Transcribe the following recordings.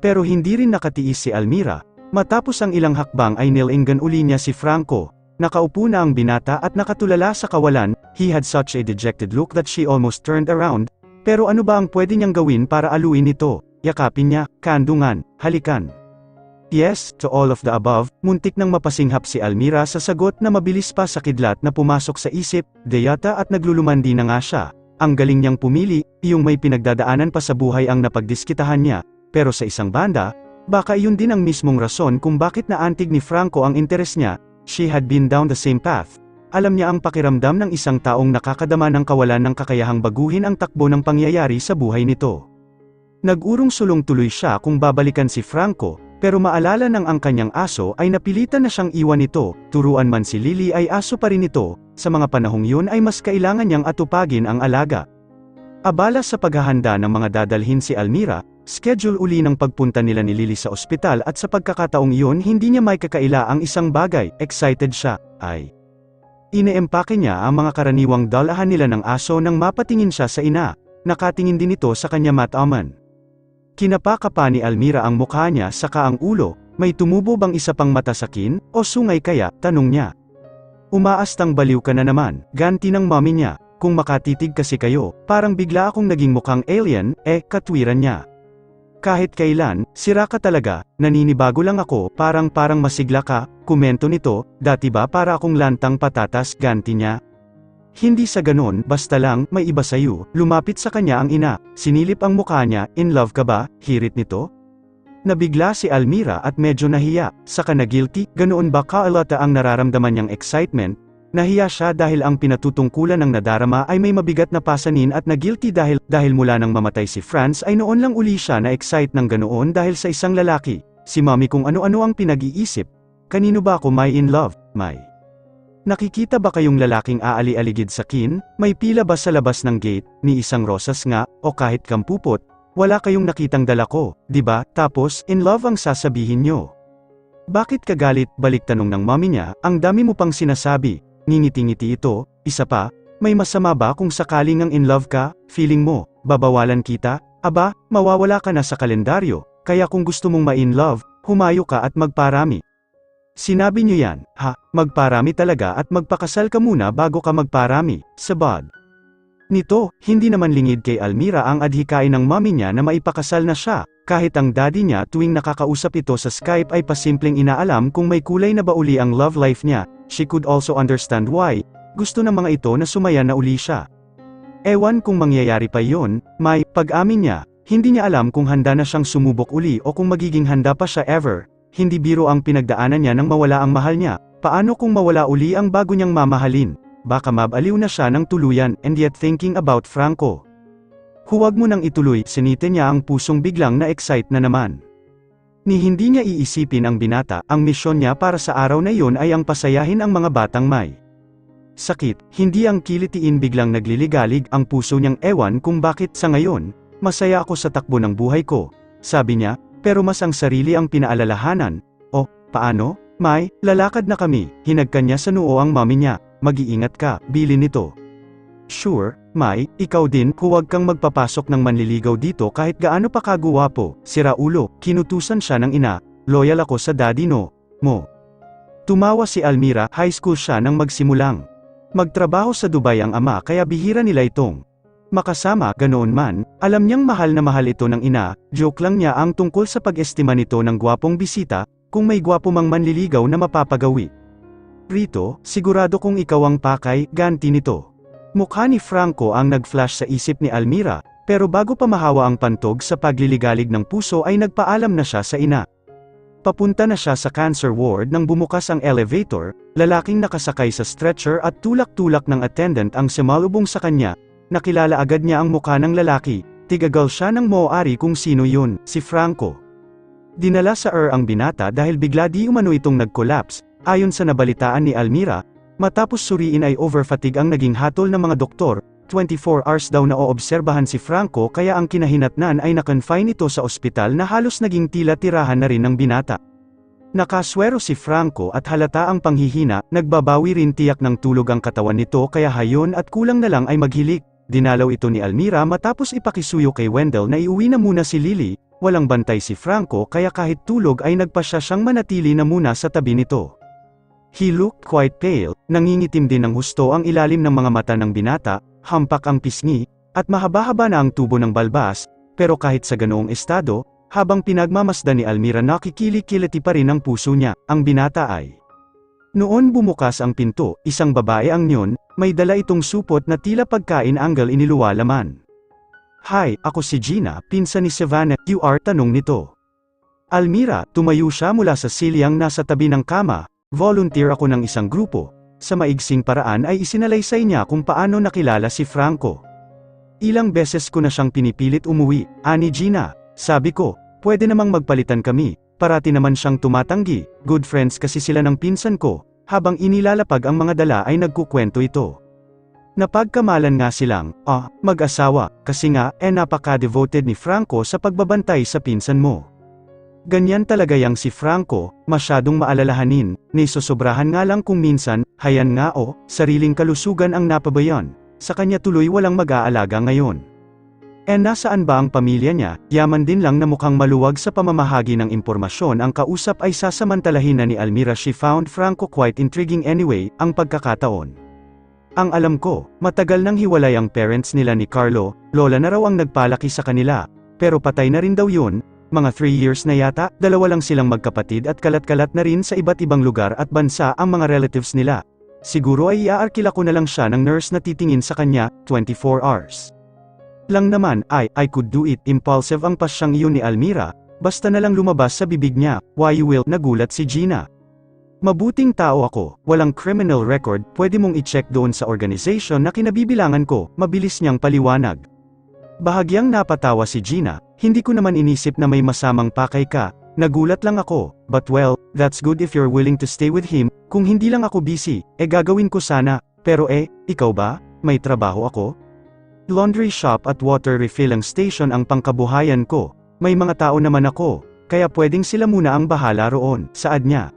Pero hindi rin nakatiis si Almira. Matapos ang ilang hakbang ay nilinggan uli niya si Franco. Nakaupo na ang binata at nakatulala sa kawalan. He had such a dejected look that she almost turned around. Pero ano ba ang pwede niyang gawin para aluin ito? Yakapin niya, kandungan, halikan. Yes, to all of the above, muntik nang mapasinghap si Almira sa sagot na mabilis pa sa kidlat na pumasok sa isip, deyata at naglulumandi na nga siya. Ang galing niyang pumili, yung may pinagdadaanan pa sa buhay ang napagdiskitahan niya, pero sa isang banda, baka iyon din ang mismong rason kung bakit naantig ni Franco ang interes niya. She had been down the same path. Alam niya ang pakiramdam ng isang taong nakakadama ng kawalan ng kakayahang baguhin ang takbo ng pangyayari sa buhay nito. Nag-urong-sulong tuloy siya kung babalikan si Franco, pero maalala ng ang kanyang aso ay napilitan na siyang iwan ito. Turuan man si Lily ay aso pa rin ito, sa mga panahong yun ay mas kailangan niyang atupagin ang alaga. Abala sa paghahanda ng mga dadalhin si Almira, schedule uli ng pagpunta nila ni Lily sa ospital at sa pagkakataong iyon hindi niya may kakaila ang isang bagay, excited siya, ay. Ineempake niya ang mga karaniwang dalahan nila ng aso nang mapatingin siya sa ina, nakatingin din ito sa kanya mataman. Kinapaka pa ni Almira ang mukha niya saka ang ulo, may tumubo bang isa pang mata sa kin, o sungay kaya, tanong niya. Umaastang baliw ka na naman, ganti ng mommy niya, kung makatitig kasi kayo, parang bigla akong naging mukhang alien, katwiran niya. Kahit kailan, sira ka talaga, naninibago lang ako, parang masigla ka, komento nito, dati ba para akong lantang patatas, ganti niya. Hindi sa ganon, basta lang, may iba sayo, lumapit sa kanya ang ina, sinilip ang mukha niya, in love ka ba, hirit nito? Nabigla si Almira at medyo nahiya, saka na guilty, ganoon ba kaalata ang nararamdaman niyang excitement? Nahiya siya dahil ang pinatutungkulan ng nadarama ay may mabigat na pasanin at na-guilty dahil mula nang mamatay si Franz ay noon lang uli siya na-excite ng ganoon dahil sa isang lalaki. Si mommy kung ano-ano ang pinag-iisip. Kanino ba ako may in love, may? Nakikita ba kayong lalaking aali-aligid sa kin? May pila ba sa labas ng gate, ni isang rosas nga, o kahit kampupot? Wala kayong nakitang dala ko, di ba? Tapos, in love ang sasabihin nyo. Bakit ka galit? Balik tanong ng mommy niya, ang dami mo pang sinasabi. Ngingiti-ngiti ito, isa pa, may masama ba kung sakaling ang in love ka, feeling mo, babawalan kita? Aba, mawawala ka na sa kalendaryo, kaya kung gusto mong ma-in love, humayo ka at magparami. Sinabi niyo yan, ha, magparami talaga at magpakasal ka muna bago ka magparami, sabad. Nito, hindi naman lingid kay Almira ang adhikain ng mommy niya na maipakasal na siya, kahit ang daddy niya tuwing nakakausap ito sa Skype ay pasimpleng inaalam kung may kulay na ba uli ang love life niya. She could also understand why, gusto ng mga ito na sumaya na uli siya. Ewan kung mangyayari pa yon, may, pag-amin niya, hindi niya alam kung handa na siyang sumubok uli o kung magiging handa pa siya ever. Hindi biro ang pinagdaanan niya nang mawala ang mahal niya, paano kung mawala uli ang bago niyang mamahalin? Baka mabaliw na siya ng tuluyan, and yet thinking about Franco. Huwag mo nang ituloy, sinite niya ang pusong biglang na-excite na naman. Ni hindi niya iisipin ang binata, ang misyon niya para sa araw na iyon ay ang pasayahin ang mga batang may sakit, hindi ang kilitiin biglang nagliligalig ang puso niyang ewan kung bakit sa ngayon, masaya ako sa takbo ng buhay ko, sabi niya, pero mas ang sarili ang pinaalalahanan. O, paano? May, lalakad na kami, hinagkan niya sa noo ang mami niya, mag-iingat ka, bilin nito. Sure, May, ikaw din, huwag kang magpapasok ng manliligaw dito kahit gaano pa kaguwapo, sira ulo, kinutusan siya ng ina, loyal ako sa daddy no, mo. Tumawa si Almira, high school siya nang magsimulang. Magtrabaho sa Dubai ang ama kaya bihira nila itong makasama, ganoon man, alam niyang mahal na mahal ito ng ina, joke lang niya ang tungkol sa pag-estima nito ng gwapong bisita, kung may gwapo mang manliligaw na mapapagawi. Rito, sigurado kung ikaw ang pakay, ganti nito. Mukha ni Franco ang nag-flash sa isip ni Almira, pero bago pa mahawa ang pantog sa pagliligalig ng puso ay nagpaalam na siya sa ina. Papunta na siya sa cancer ward nang bumukas ang elevator, lalaking nakasakay sa stretcher at tulak-tulak ng attendant ang sumalubong sa kanya, nakilala agad niya ang mukha ng lalaki, tigagal siya ng mooari kung sino yun, si Franco. Dinala sa ang binata dahil bigla di umano itong nag-collapse, ayon sa nabalitaan ni Almira. Matapos suriin ay overfatigue ang naging hatol ng mga doktor, 24 hours daw na oobserbahan si Franco kaya ang kinahinatnan ay na-confine ito sa ospital na halos naging tila tirahan na rin ng binata. Nakaswero si Franco at halata ang panghihina, nagbabawi rin tiyak ng tulog ang katawan nito kaya hayon at kulang na lang ay maghilik. Dinalaw ito ni Almira matapos ipakisuyo kay Wendell na iuwi na muna si Lily, walang bantay si Franco kaya kahit tulog ay nagpasya siyang manatili na muna sa tabi nito. He looked quite pale, nangingitim din ng husto ang ilalim ng mga mata ng binata, hampak ang pisngi, at mahaba-haba na ang tubo ng balbas, pero kahit sa ganoong estado, habang pinagmamasdan ni Almira nakikili-kiliti pa rin ang puso niya, ang binata ay. Noon bumukas ang pinto, isang babae ang nyon, may dala itong supot na tila pagkain angle iniluwalaman. Hi, ako si Gina, pinsan ni Savannah, you are, tanong nito. Almira, tumayo siya mula sa silyang nasa tabi ng kama, volunteer ako ng isang grupo. Sa maigsing paraan ay isinalaysay niya kung paano nakilala si Franco. Ilang beses ko na siyang pinipilit umuwi, ani Gina, sabi ko, pwede namang magpalitan kami. Parati naman siyang tumatanggi, good friends kasi sila ng pinsan ko, habang inilalapag ang mga dala ay nagkukwento ito. Napagkamalan nga silang, mag-asawa, kasi nga, napaka-devoted ni Franco sa pagbabantay sa pinsan mo. Ganyan talaga yang si Franco, masyadong maalalahanin, nisosobrahan nga lang kung minsan, hayan nga sariling kalusugan ang napabayan, sa kanya tuloy walang mag-aalaga ngayon. Nasaan ba ang pamilya niya? Yaman din lang na mukhang maluwag sa pamamahagi ng impormasyon ang kausap ay sasamantalahin na ni Almira. She found Franco quite intriguing anyway, ang pagkakataon. Ang alam ko, matagal nang hiwalay ang parents nila ni Carlo, lola na raw ang nagpalaki sa kanila, pero patay na rin daw yun, mga 3 years na yata, dalawa lang silang magkapatid at kalat-kalat na rin sa iba't ibang lugar at bansa ang mga relatives nila. Siguro ay iaarkila ko na lang siya ng nurse na titingin sa kanya, 24 hours. Lang naman, I could do it, impulsive ang pasyang iyon ni Almira, basta na lang lumabas sa bibig niya, why you will, nagulat si Gina. Mabuting tao ako, walang criminal record, pwede mong i-check doon sa organization na kinabibilangan ko, mabilis niyang paliwanag. Bahagyang napatawa si Gina, hindi ko naman inisip na may masamang pakay ka, nagulat lang ako, but well, that's good if you're willing to stay with him, kung hindi lang ako busy, gagawin ko sana, pero ikaw ba, may trabaho ako? Laundry shop at water refilling station ang pangkabuhayan ko, may mga tao naman ako, kaya pwedeng sila muna ang bahala roon, saad niya.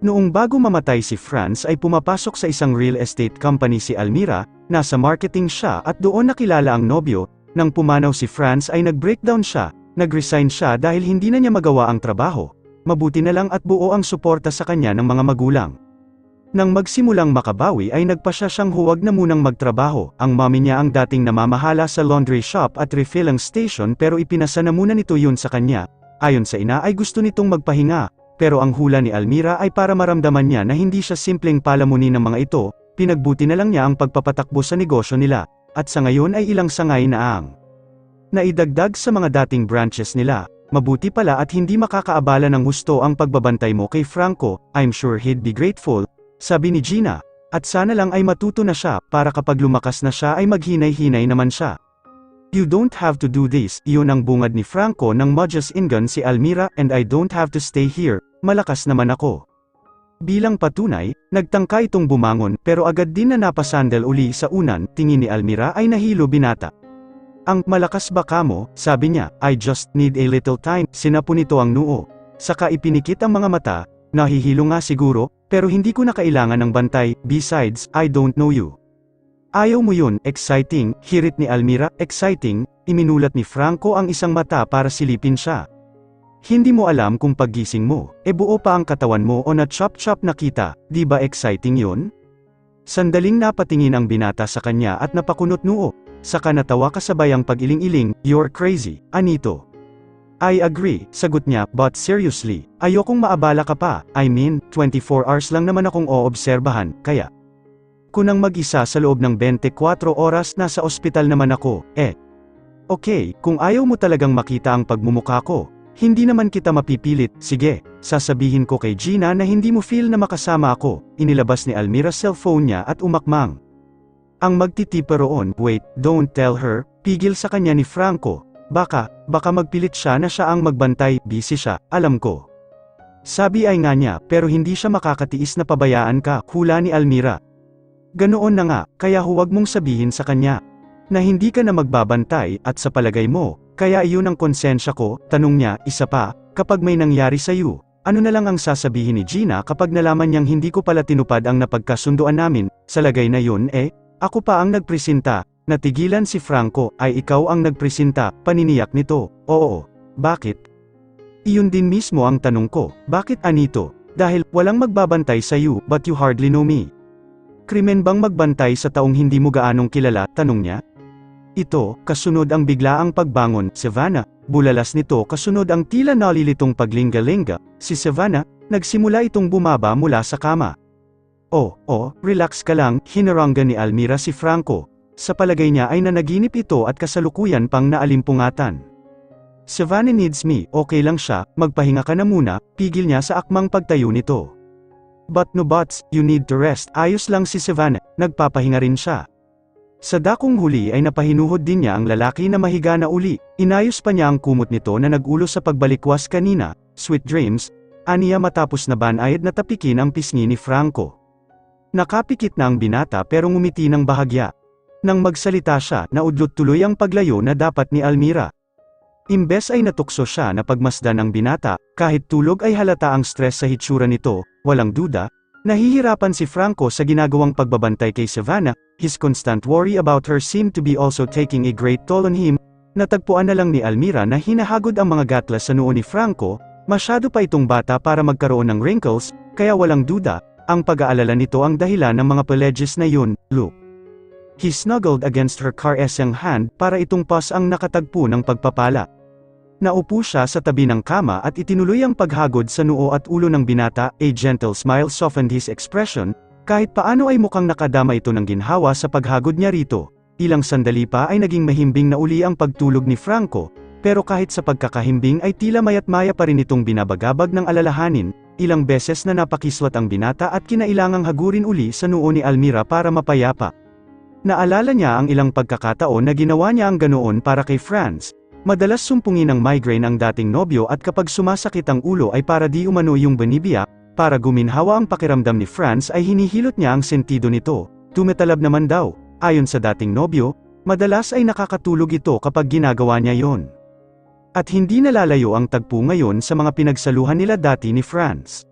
Noong bago mamatay si Franz ay pumapasok sa isang real estate company si Almira, nasa marketing siya at doon nakilala ang nobyo, nang pumanaw si Franz ay nag-breakdown siya, nag-resign siya dahil hindi na niya magawa ang trabaho, mabuti na lang at buo ang suporta sa kanya ng mga magulang. Nang magsimulang makabawi ay nagpasya siyang huwag na munang magtrabaho, ang mommy niya ang dating namamahala sa laundry shop at refilling station pero ipinasa na muna nito yun sa kanya, ayon sa ina ay gusto nitong magpahinga, pero ang hula ni Almira ay para maramdaman niya na hindi siya simpleng palamunin ng mga ito, pinagbuti na lang niya ang pagpapatakbo sa negosyo nila, at sa ngayon ay ilang sangay na ang naidagdag sa mga dating branches nila. Mabuti pala at hindi makakaabala ng husto ang pagbabantay mo kay Franco, I'm sure he'd be grateful, sabi ni Gina, at sana lang ay matuto na siya, para kapag lumakas na siya ay maghinay-hinay naman siya. You don't have to do this, iyon ang bungad ni Franco nang madyas ingan si Almira, and I don't have to stay here, malakas naman ako. Bilang patunay, nagtangka itong bumangon, pero agad din na napasandal uli sa unan, tingin ni Almira ay nahilo binata. Ang malakas ba kamo, sabi niya, I just need a little time, sinapo nito ang noo. Saka ipinikit ang mga mata, nahihilo nga siguro, pero hindi ko na kailangan ng bantay, besides, I don't know you. Ayaw mo yun, exciting, hirit ni Almira, exciting, iminulat ni Franco ang isang mata para silipin siya. Hindi mo alam kung paggising mo, buo pa ang katawan mo o na chop-chop na kita, di ba exciting yun? Sandaling napatingin ang binata sa kanya at napakunot noo, saka natawa kasabay ang pag-iling-iling, you're crazy, anito. I agree, sagot niya, but seriously, ayokong maabala ka pa, I mean, 24 hours lang naman akong oobserbahan, kaya kunang mag-isa sa loob ng 24 oras nasa ospital naman ako, Okay, kung ayaw mo talagang makita ang pagmumukha ko, hindi naman kita mapipilit, sige, sasabihin ko kay Gina na hindi mo feel na makasama ako, inilabas ni Almira cellphone niya at umakmang. Ang magtitipa roon, wait, don't tell her, pigil sa kanya ni Franco. Baka magpilit siya na siya ang magbantay, busy siya, alam ko. Sabi ay nga niya, pero hindi siya makakatiis na pabayaan ka, hula ni Almira. Ganoon na nga, kaya huwag mong sabihin sa kanya na hindi ka na magbabantay, at sa palagay mo, kaya iyon ang konsensya ko, tanong niya, isa pa, kapag may nangyari sa iyo, ano na lang ang sasabihin ni Gina kapag nalaman niyang hindi ko pala tinupad ang napagkasunduan namin, sa lagay na yun ako pa ang nagpresenta. Natigilan si Franco, ay ikaw ang nagpresenta, paniniyak nito, oo. Bakit? Iyon din mismo ang tanong ko, bakit anito? Dahil, walang magbabantay sa you, but you hardly know me. Krimen bang magbantay sa taong hindi mo gaanong kilala, tanong niya? Ito, kasunod ang biglaang pagbangon, Savannah, bulalas nito kasunod ang tila nalilitong paglingga-lingga, si Savannah, nagsimula itong bumaba mula sa kama. Relax ka lang, hinaranggan ni Almira si Franco. Sa palagay niya ay nanaginip ito at kasalukuyan pang naalimpungatan. Savannah needs me, okay lang siya, magpahinga ka na muna, pigil niya sa akmang pagtayo nito. But no buts, you need to rest, ayos lang si Savannah, nagpapahinga rin siya. Sa dakong huli ay napahinuhod din niya ang lalaki na mahiga na uli, inayos pa niya ang kumot nito na nagulo sa pagbalikwas kanina, sweet dreams, aniya matapos na banayad na tapikin ang pisngi ni Franco. Nakapikit na ang binata pero ngumiti ng bahagya. Nang magsalita siya, naudlot tuloy ang paglayo na dapat ni Almira. Imbes ay natukso siya na pagmasdan ang binata, kahit tulog ay halata ang stress sa hitsura nito, walang duda, nahihirapan si Franco sa ginagawang pagbabantay kay Savannah, his constant worry about her seemed to be also taking a great toll on him, natagpuan na lang ni Almira na hinahagod ang mga gatlas sa noo ni Franco, masyado pa itong bata para magkaroon ng wrinkles, kaya walang duda, ang pag-aalala nito ang dahilan ng mga pledges na yun, look. He snuggled against her caressing hand para itong pas ang nakatagpo ng pagpapala. Naupo siya sa tabi ng kama at itinuloy ang paghagod sa noo at ulo ng binata, a gentle smile softened his expression, kahit paano ay mukhang nakadama ito ng ginhawa sa paghagod niya rito. Ilang sandali pa ay naging mahimbing na uli ang pagtulog ni Franco, pero kahit sa pagkakahimbing ay tila mayat-maya pa rin itong binabagabag ng alalahanin, ilang beses na napakislat ang binata at kinailangang hagurin uli sa noo ni Almira para mapayapa. Naalala niya ang ilang pagkakataon na ginawa niya ang ganoon para kay Franz. Madalas sumpungin ng migraine ang dating nobyo at kapag sumasakit ang ulo ay para di umano yung banibiyak, para guminhawa ang pakiramdam ni Franz ay hinihilot niya ang sentido nito. Tumetalab naman daw, ayon sa dating nobyo, madalas ay nakakatulog ito kapag ginagawa niya yon. At hindi nalalayo ang tagpo ngayon sa mga pinagsaluhan nila dati ni Franz.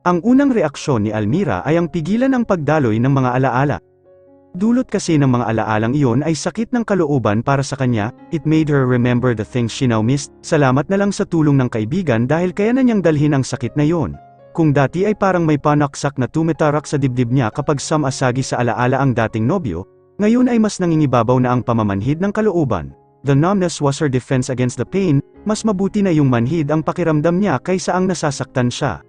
Ang unang reaksyon ni Almira ay ang pigilan ang pagdaloy ng mga alaala. Dulot kasi ng mga alaalang iyon ay sakit ng kalooban para sa kanya, it made her remember the things she now missed, salamat na lang sa tulong ng kaibigan dahil kaya na niyang dalhin ang sakit na yon. Kung dati ay parang may panaksak na tumetarak sa dibdib niya kapag samasagi sa alaala ang dating nobyo, ngayon ay mas nangingibabaw na ang pamamanhid ng kalooban. The numbness was her defense against the pain, mas mabuti na yung manhid ang pakiramdam niya kaysa ang nasasaktan siya.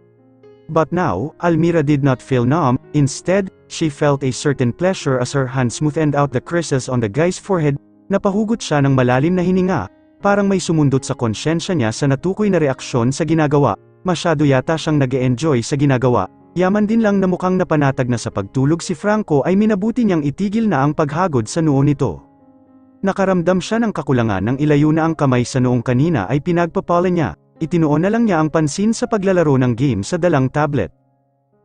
But now, Almira did not feel numb, instead, she felt a certain pleasure as her hand smoothed out the creases on the guy's forehead, napahugot siya ng malalim na hininga, parang may sumundot sa konsyensya niya sa natukoy na reaksyon sa ginagawa, masyado yata siyang nag-e-enjoy sa ginagawa, yaman din lang na mukhang napanatag na sa pagtulog si Franco ay minabuti niyang itigil na ang paghagod sa noo nito. Nakaramdam siya ng kakulangan nang ilayo na ang kamay sa noong kanina ay pinagpapala niya. Itinuon na lang niya ang pansin sa paglalaro ng game sa dalang tablet.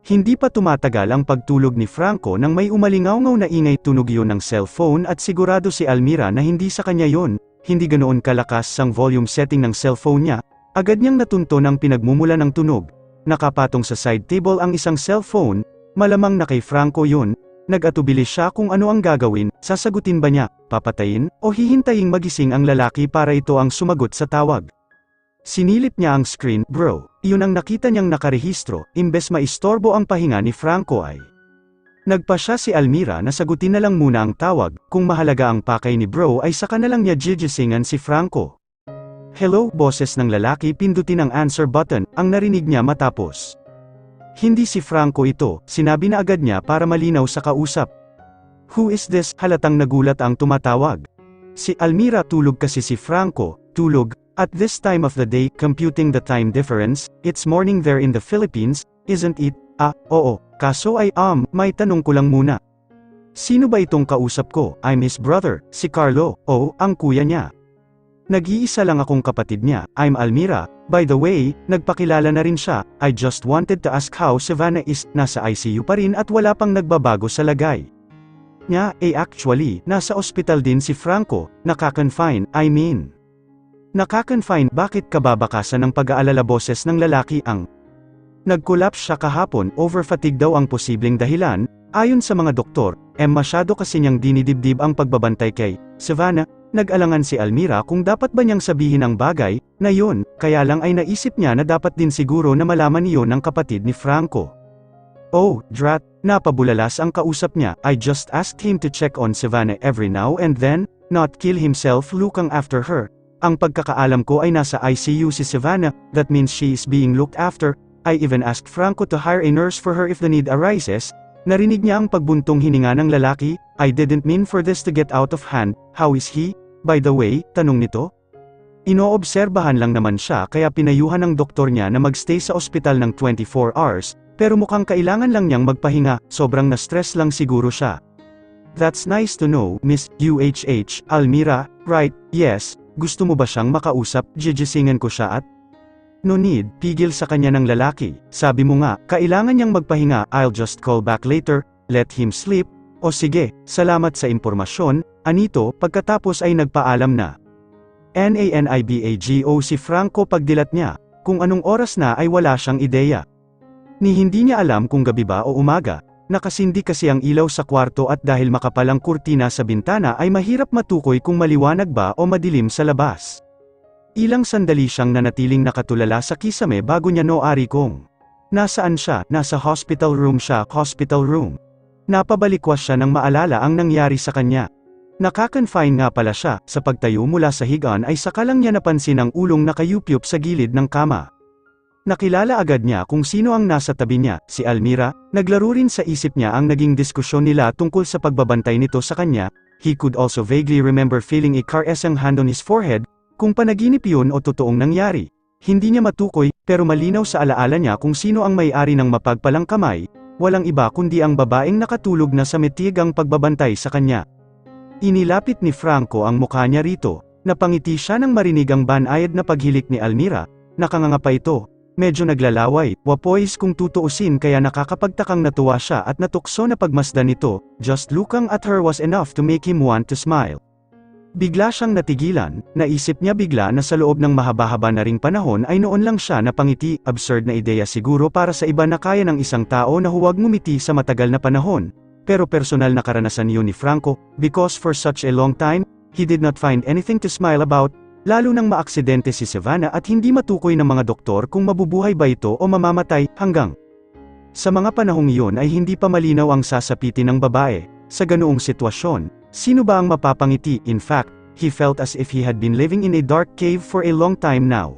Hindi pa tumatagal ang pagtulog ni Franco nang may umalingaw-ngaw na ingay tunog yun ng cellphone at sigurado si Almira na hindi sa kanya yon, hindi ganoon kalakas sang volume setting ng cellphone niya, agad niyang natunton ang pinagmumula ng tunog. Nakapatong sa side table ang isang cellphone, malamang na kay Franco yun, nag-atubili siya kung ano ang gagawin, sasagutin ba niya, papatayin, o hihintaying magising ang lalaki para ito ang sumagot sa tawag. Sinilip niya ang screen, bro, iyon ang nakita niyang nakarehistro, imbes maistorbo ang pahinga ni Franco ay. Nagpa siya si Almira na sagutin na lang muna ang tawag, kung mahalaga ang pakay ni bro ay saka na lang niya jijisingan si Franco. Hello, boses ng lalaki pindutin ang answer button, ang narinig niya matapos. Hindi si Franco ito, sinabi na agad niya para malinaw sa kausap. Who is this? Halatang nagulat ang tumatawag. Si Almira tulog kasi si Franco, tulog. At this time of the day, computing the time difference, it's morning there in the Philippines, isn't it? Oo, kaso ay may tanong ko lang muna. Sino ba itong kausap ko? I'm his brother, si Carlo, ang kuya niya. Nag-iisa lang akong kapatid niya, I'm Almira, by the way, nagpakilala na rin siya, I just wanted to ask how Savannah is, nasa ICU pa rin at wala pang nagbabago sa lagay niya, actually, nasa ospital din si Franco, nakakonfine, Nakakonfine, bakit kababakasan ng pag-aalala boses ng lalaki ang nag-collapse siya kahapon, over-fatigue daw ang posibleng dahilan, ayon sa mga doktor, masyado kasi niyang dinidibdib ang pagbabantay kay Savannah, Nag-alangan si Almira kung dapat ba niyang sabihin ang bagay na yun, kaya lang ay naisip niya na dapat din siguro na malaman iyon ng kapatid ni Franco. Oh, drat, napabulalas ang kausap niya. I just asked him to check on Savannah every now and then, not kill himself looking after her. Ang pagkakaalam ko ay nasa ICU si Savannah, that means she is being looked after. I even asked Franco to hire a nurse for her if the need arises. Narinig niya ang pagbuntong hininga ng lalaki. I didn't mean for this to get out of hand. How is he? By the way, tanong nito. Inoobserbahan lang naman siya kaya pinayuhan ng doktor niya na magstay sa ospital ng 24 hours, pero mukhang kailangan lang niyang magpahinga, sobrang na-stress lang siguro siya. That's nice to know, Miss UHH, Almira, right, yes, gusto mo ba siyang makausap, gigisingin ko siya at? No need, pigil sa kanya ng lalaki, sabi mo nga, kailangan niyang magpahinga, I'll just call back later, let him sleep. O sige, salamat sa impormasyon, anito, pagkatapos ay nagpaalam na. Nanibago si Franco pagdilat niya, kung anong oras na ay wala siyang ideya. Ni hindi niya alam kung gabi ba o umaga, nakasindi kasi ang ilaw sa kwarto at dahil makapal ang kurtina sa bintana ay mahirap matukoy kung maliwanag ba o madilim sa labas. Ilang sandali siyang nanatiling nakatulala sa kisame bago niya noari kung nasaan siya, nasa hospital room siya, hospital room. Napabalikwas siya nang maalala ang nangyari sa kanya. Nakakonfine nga pala siya, sa pagtayo mula sa higaan ay saka lang niya napansin ang ulong nakayupyup sa gilid ng kama. Nakilala agad niya kung sino ang nasa tabi niya, si Almira. Naglaro rin sa isip niya ang naging diskusyon nila tungkol sa pagbabantay nito sa kanya. He could also vaguely remember feeling a caressing hand on his forehead, kung panaginip yun o totoong nangyari. Hindi niya matukoy, pero malinaw sa alaala niya kung sino ang may-ari ng mapagpalang kamay. Walang iba kundi ang babaeng nakatulog na sa metigang pagbabantay sa kanya. Inilapit ni Franco ang mukha niya rito, napangiti siya nang marinig ang banayad na paghilik ni Almira, nakanganga pa ito, medyo naglalaway, wapoys kung tutuusin kaya nakakapagtakang natuwa siya at natukso na pagmasdan nito, just looking at her was enough to make him want to smile. Bigla siyang natigilan, naisip niya bigla na sa loob ng mahaba-haba na ring panahon ay noon lang siya napangiti, absurd na ideya siguro para sa iba na kaya ng isang tao na huwag ngumiti sa matagal na panahon, pero personal na karanasan yun ni Franco, because for such a long time, he did not find anything to smile about, lalo nang maaksidente si Savannah at hindi matukoy ng mga doktor kung mabubuhay ba ito o mamamatay, hanggang sa mga panahong iyon ay hindi pa malinaw ang sasapitin ng babae. Sa ganoong sitwasyon, sino ba ang mapapangiti? In fact, he felt as if he had been living in a dark cave for a long time now.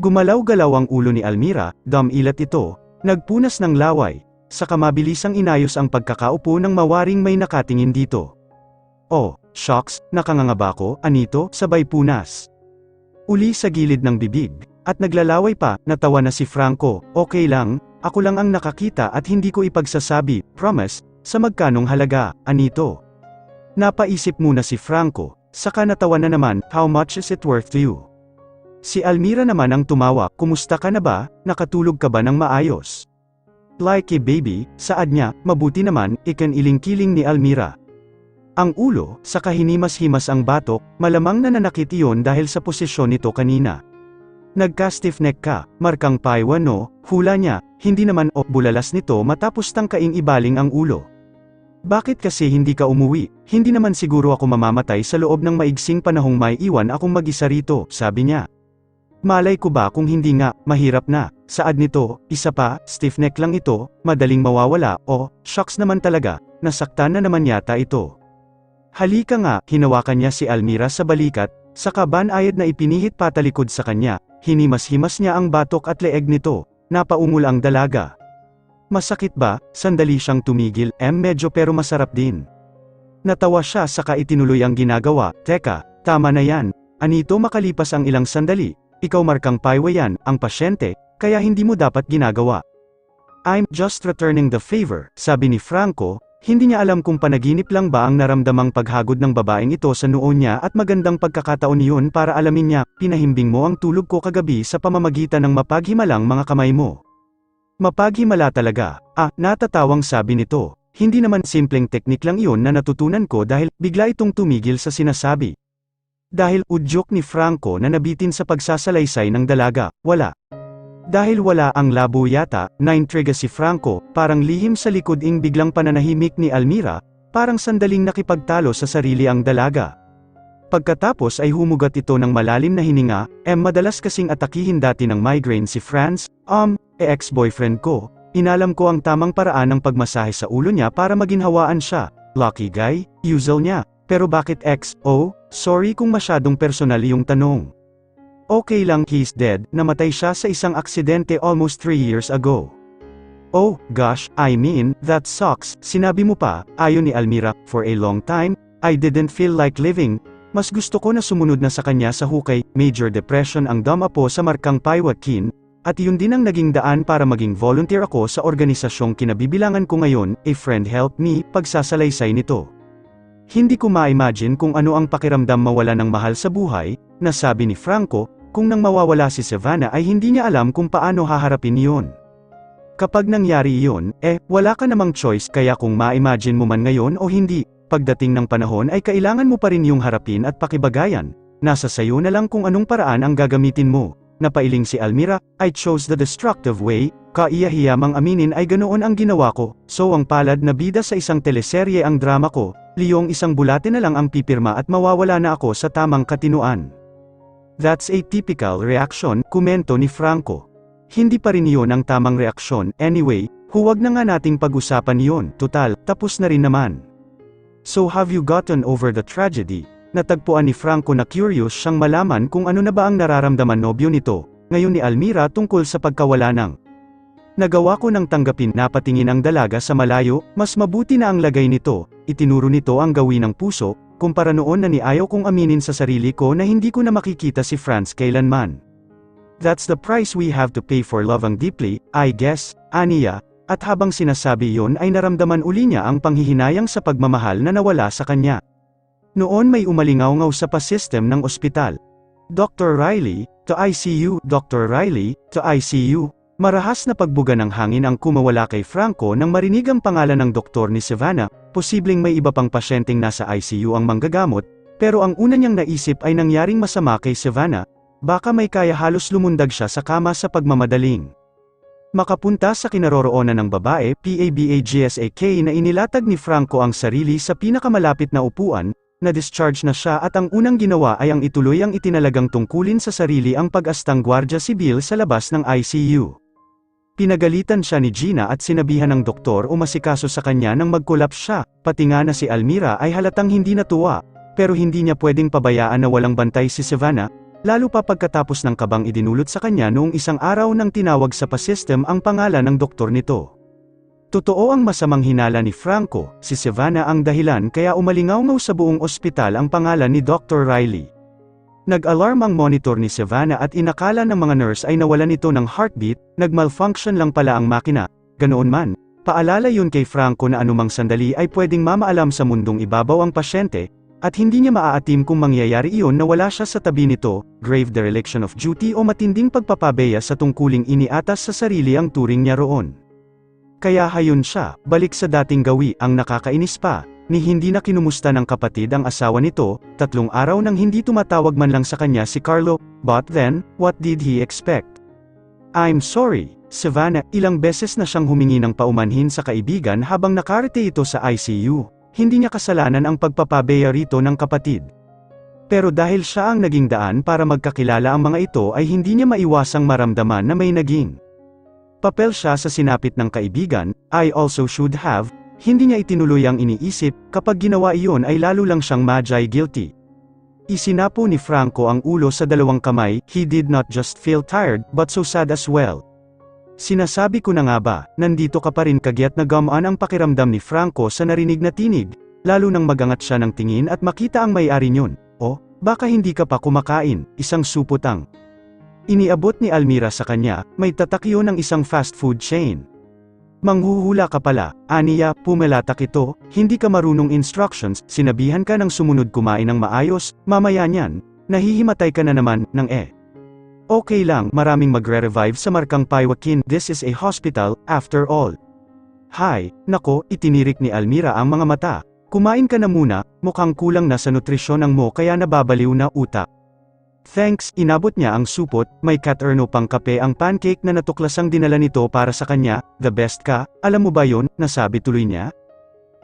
Gumalaw-galaw ang ulo ni Almira, damilat ito, nagpunas ng laway, saka mabilisang inayos ang pagkakaupo ng mawaring may nakatingin dito. Oh, shucks, nakanganga ko, anito, sabay punas. Uli sa gilid ng bibig, at naglalaway pa, natawa na si Franco, okay lang, ako lang ang nakakita at hindi ko ipagsasabi, promise, sa magkanong halaga, anito. Napaisip muna si Franco, saka natawa na naman, how much is it worth to you? Si Almira naman ang tumawa, kumusta ka na ba, nakatulog ka ba ng maayos? Like a baby, saad niya, mabuti naman, ikan-iling-kiling ni Almira. Ang ulo, saka hinimas-himas ang batok, malamang nananakit iyon dahil sa posisyon nito kanina. Nagka-stiff neck ka, markang paywa no, hula niya, hindi naman bulalas nito matapos tangkaing ibaling ang ulo. Bakit kasi hindi ka umuwi? Hindi naman siguro ako mamamatay sa loob ng maigsing panahong may iwan akong mag-isa rito, sabi niya. Malay ko ba kung hindi nga, mahirap na. Saad nito, isa pa, stiff neck lang ito, madaling mawawala, shucks naman talaga, nasaktan na naman yata ito. Halika nga, hinawakan niya si Almira sa balikat, saka banayad na ipinihit patalikod sa kanya, hinimas-himas niya ang batok at leeg nito, napaungol ang dalaga. Masakit ba? Sandali siyang tumigil, medyo pero masarap din. Natawa siya saka itinuloy ang ginagawa, teka, tama na yan, anito makalipas ang ilang sandali, ikaw markang paywa yan, ang pasyente, kaya hindi mo dapat ginagawa. I'm just returning the favor, sabi ni Franco, hindi niya alam kung panaginip lang ba ang naramdamang paghagod ng babaeng ito sa noo niya at magandang pagkakataon yun para alamin niya, pinahimbing mo ang tulog ko kagabi sa pamamagitan ng mapaghimalang mga kamay mo. Mapaghimala talaga, natatawang sabi nito, hindi naman simpleng teknik lang iyon na natutunan ko dahil, bigla itong tumigil sa sinasabi. Dahil, udyok ni Franco na nabitin sa pagsasalaysay ng dalaga, wala. Dahil wala ang labo yata, naintriga si Franco, parang lihim sa likod biglang pananahimik ni Almira, parang sandaling nakipagtalo sa sarili ang dalaga. Pagkatapos ay humugat ito ng malalim na hininga, madalas kasing atakihin dati ng migraine si Franz, ex-boyfriend ko. Inalam ko ang tamang paraan ng pagmasahe sa ulo niya para maginhawaan siya. Lucky guy, usual niya. Pero bakit ex? Oh, sorry kung masyadong personal yung tanong. Okay lang, he's dead, namatay siya sa isang aksidente almost 3 years ago. Oh, gosh, I mean, that sucks. Sinabi mo pa, ayon ni Almira, for a long time, I didn't feel like living. Mas gusto ko na sumunod na sa kanya sa hukay, major depression ang dama po sa markang Paiwakin, at yun din ang naging daan para maging volunteer ako sa organisasyong kinabibilangan ko ngayon, A Friend Help Me, pagsasalaysay nito. Hindi ko ma-imagine kung ano ang pakiramdam mawala ng mahal sa buhay, nasabi ni Franco, kung nang mawawala si Savannah ay hindi niya alam kung paano haharapin yon. Kapag nangyari iyon, wala ka namang choice kaya kung ma-imagine mo man ngayon o hindi, pagdating ng panahon ay kailangan mo pa rin yung harapin at pakibagayan. Nasa sayo na lang kung anong paraan ang gagamitin mo. Napailing si Almira, I chose the destructive way, kaiya-hiyamang aminin ay ganoon ang ginawa ko, so ang palad na bida sa isang teleserye ang drama ko, liyong isang bulate na lang ang pipirma at mawawala na ako sa tamang katinuan. That's a typical reaction, komento ni Franco. Hindi pa rin iyon ang tamang reaksyon, anyway, huwag na nga nating pag-usapan iyon, total, tapos na rin naman. So have you gotten over the tragedy? Natagpuan ni Franco na curious siyang malaman kung ano na ba ang nararamdaman nobyo nito, ngayon ni Almira tungkol sa pagkawala ng. Nagawa ko ng tanggapin na patingin ang dalaga sa malayo, mas mabuti na ang lagay nito, itinuro nito ang gawin ng puso, kumpara noon na niayaw kong aminin sa sarili ko na hindi ko na makikita si Franz kailanman. That's the price we have to pay for loving deeply, I guess, aniya. At habang sinasabi iyon ay naramdaman uli niya ang panghihinayang sa pagmamahal na nawala sa kanya. Noon may umalingaw-ngaw sa pa-system ng ospital. Dr. Riley, to ICU, Dr. Riley, to ICU. Marahas na pagbuga ng hangin ang kumawala kay Franco nang marinig ang pangalan ng doktor ni Savannah, posibleng may iba pang pasyenteng nasa ICU ang manggagamot, pero ang una niyang naisip ay nangyaring masama kay Savannah, baka may kaya halos lumundag siya sa kama sa pagmamadaling. Makapunta sa kinaroroonan ng babae, PABAGSAK na inilatag ni Franco ang sarili sa pinakamalapit na upuan, na-discharge na siya at ang unang ginawa ay ang ituloy ang itinalagang tungkulin sa sarili ang pag-astang gwardya sibil sa labas ng ICU. Pinagalitan siya ni Gina at sinabihan ng doktor umasikaso sa kanya nang mag-collapse siya, pati nga na si Almira ay halatang hindi natuwa, pero hindi niya pwedeng pabayaan na walang bantay si Savannah, lalo pa pagkatapos ng kabang idinulot sa kanya noong isang araw nang tinawag sa pa-system ang pangalan ng doktor nito. Totoo ang masamang hinala ni Franco, si Savannah ang dahilan kaya umalingaw-ngaw sa buong ospital ang pangalan ni Dr. Riley. Nag-alarm ang monitor ni Savannah at inakala ng mga nurse ay nawalan ito ng heartbeat, nag-malfunction lang pala ang makina, ganoon man, paalala yun kay Franco na anumang sandali ay pwedeng mamaalam sa mundong ibabaw ang pasyente, at hindi niya maaatim kung mangyayari iyon na wala siya sa tabi nito, grave dereliction of duty o matinding pagpapabeya sa tungkuling iniatas sa sarili ang turing niya roon. Kaya hayon siya, balik sa dating gawi, ang nakakainis pa, ni hindi na kinumusta ng kapatid ang asawa nito, 3 araw nang hindi tumatawag man lang sa kanya si Carlo, but then, what did he expect? I'm sorry, Savannah, ilang beses na siyang humingi ng paumanhin sa kaibigan habang nakarete ito sa ICU. Hindi niya kasalanan ang pagpapabeya rito ng kapatid. Pero dahil siya ang naging daan para magkakilala ang mga ito ay hindi niya maiwasang maramdaman na may naging papel siya sa sinapit ng kaibigan, I also should have, hindi niya itinuloy ang iniisip, kapag ginawa iyon ay lalo lang siyang magi guilty. Isinapo ni Franco ang ulo sa 2 kamay, he did not just feel tired, but so sad as well. Sinasabi ko na nga ba, nandito ka pa rin kagyat na gamaan ang pakiramdam ni Franco sa narinig na tinig, lalo nang magangat siya ng tingin at makita ang may-ari niyon. O, baka hindi ka pa kumakain, isang supotang. Iniabot ni Almira sa kanya, may tatakyo ng isang fast food chain. Manghuhula ka pala, aniya, pumalatak ito, hindi ka marunong instructions, sinabihan ka ng sumunod kumain ng maayos, mamaya niyan, nahihimatay ka na naman, ng Okay lang, maraming magre-revive sa markang Paiwakin, this is a hospital, after all. Hi, nako, itinirik ni Almira ang mga mata. Kumain ka na muna, mukhang kulang na sa nutrisyon ang mo kaya nababaliw na utak. Thanks, inabot niya ang supot, may cat erno pang kape ang pancake na natuklasang dinala nito para sa kanya, the best ka, alam mo ba yon, nasabi tuloy niya?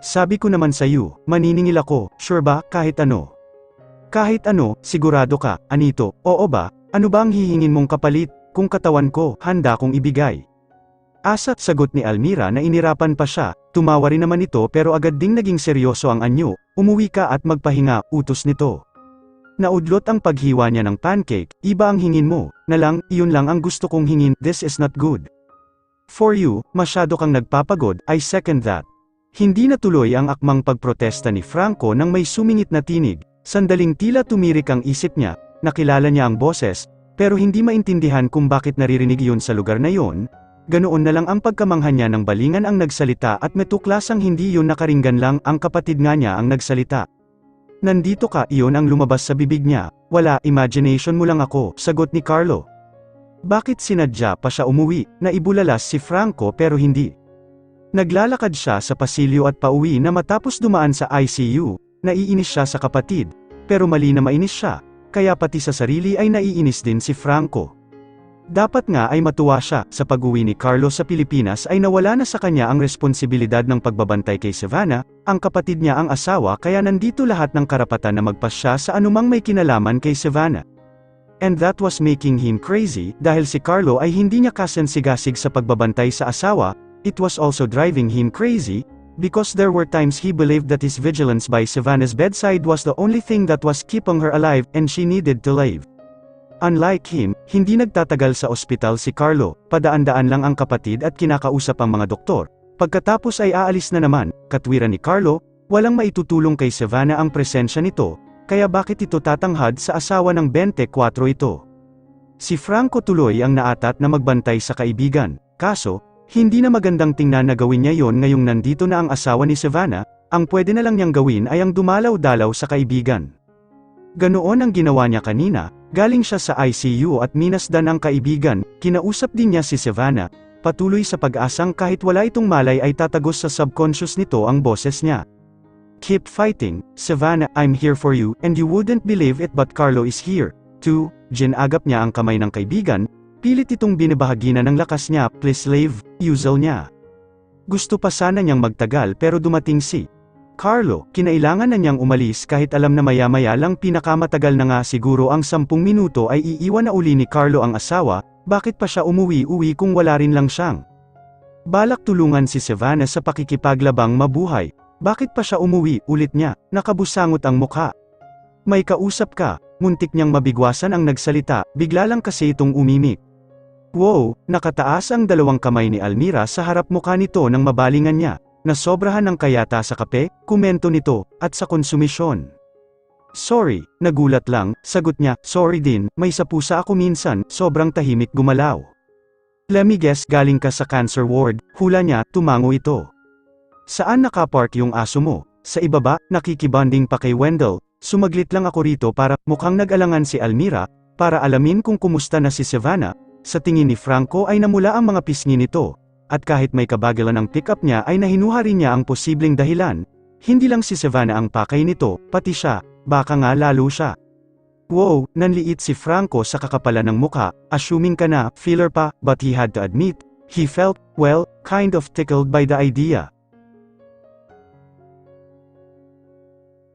Sabi ko naman sa iyo, maniningil ako, sure ba, kahit ano. Kahit ano, sigurado ka, Anito, oo ba, ano ba ang hihingin mong kapalit, kung katawan ko, handa kong ibigay. Asa, sagot ni Almira na inirapan pa siya, tumawa rin naman ito pero agad ding naging seryoso ang anyo, umuwi ka at magpahinga, utos nito. Naudlot ang paghiwa niya ng pancake, iba ang hingin mo, na lang, iyon lang ang gusto kong hingin, this is not good. For you, masyado kang nagpapagod, I second that. Hindi natuloy ang akmang pagprotesta ni Franco nang may sumingit na tinig, sandaling tila tumirik ang isip niya, nakilala niya ang boses, pero hindi maintindihan kung bakit naririnig iyon sa lugar na iyon, ganoon na lang ang pagkamangha niya ng balingan ang nagsalita at metuklasang hindi iyon nakaringgan lang ang kapatid nga niya ang nagsalita. Nandito ka, iyon ang lumabas sa bibig niya, wala, imagination mo lang ako, sagot ni Carlo. Bakit sinadya pa siya umuwi, na ibulalas si Franco pero hindi. Naglalakad siya sa pasilyo at pauwi na matapos dumaan sa ICU, naiinis siya sa kapatid, pero mali na mainis siya, kaya pati sa sarili ay naiinis din si Franco. Dapat nga ay matuwa siya, sa pag-uwi ni Carlo sa Pilipinas ay nawala na sa kanya ang responsibilidad ng pagbabantay kay Savannah, ang kapatid niya ang asawa kaya nandito lahat ng karapatan na magpasya sa anumang may kinalaman kay Savannah. And that was making him crazy, dahil si Carlo ay hindi niya kasensigasig sa pagbabantay sa asawa, it was also driving him crazy, because there were times he believed that his vigilance by Savannah's bedside was the only thing that was keeping her alive and she needed to live. Unlike him, hindi nagtatagal sa ospital si Carlo, padaan-daan lang ang kapatid at kinakausap ang mga doktor. Pagkatapos ay aalis na naman, katwiran ni Carlo, walang maitutulong kay Savannah ang presensya nito, kaya bakit ito tatanghad sa asawa ng 24 ito? Si Franco tuloy ang naatat na magbantay sa kaibigan, kaso, hindi na magandang tingnan na gawin niya yon ngayong nandito na ang asawa ni Savannah, ang pwede na lang niyang gawin ay ang dumalaw-dalaw sa kaibigan. Ganoon ang ginawa niya kanina, galing siya sa ICU at minasdan ang kaibigan, kinausap din niya si Savannah, patuloy sa pag-asang kahit wala itong malay ay tatagos sa subconscious nito ang boses niya. Keep fighting, Savannah, I'm here for you, and you wouldn't believe it but Carlo is here, too. Ginagap niya ang kamay ng kaibigan, pilit itong binibahagi na ng lakas niya, please leave, usual niya. Gusto pa sana niyang magtagal pero dumating si Carlo, kinailangan na niyang umalis kahit alam na maya-maya lang pinakamatagal na nga siguro ang 10 minuto ay iiwan na uli ni Carlo ang asawa, bakit pa siya umuwi-uwi kung wala rin lang siyang balak tulungan si Savannah sa pakikipaglabang mabuhay, bakit pa siya umuwi, ulit niya, nakabusangot ang mukha. May kausap ka, muntik niyang mabigwasan ang nagsalita, bigla lang kasi itong umimik. Wow, nakataas ang dalawang kamay ni Almira sa harap mukha nito nang mabalingan niya. Nasobrahan ng kayata sa kape, komento nito, at sa konsumisyon. Sorry, nagulat lang, sagot niya, sorry din, may sapusa ako minsan, sobrang tahimik gumalaw. Let me guess, galing ka sa cancer ward, hula niya, tumango ito. Saan nakapark yung aso mo? Sa ibaba, nakikibanding pa kay Wendell, sumaglit lang ako rito para, mukhang nag-alangan si Almira, para alamin kung kumusta na si Savannah, sa tingin ni Franco ay namula ang mga pisngi nito. At kahit may kabagalan ang pick-up niya ay nahinuha rin niya ang posibleng dahilan, hindi lang si Savannah ang pakay nito, pati siya, baka nga lalo siya. Wow, nanliit si Franco sa kakapalan ng mukha, assuming ka na, filler pa, but he had to admit, he felt, well, kind of tickled by the idea.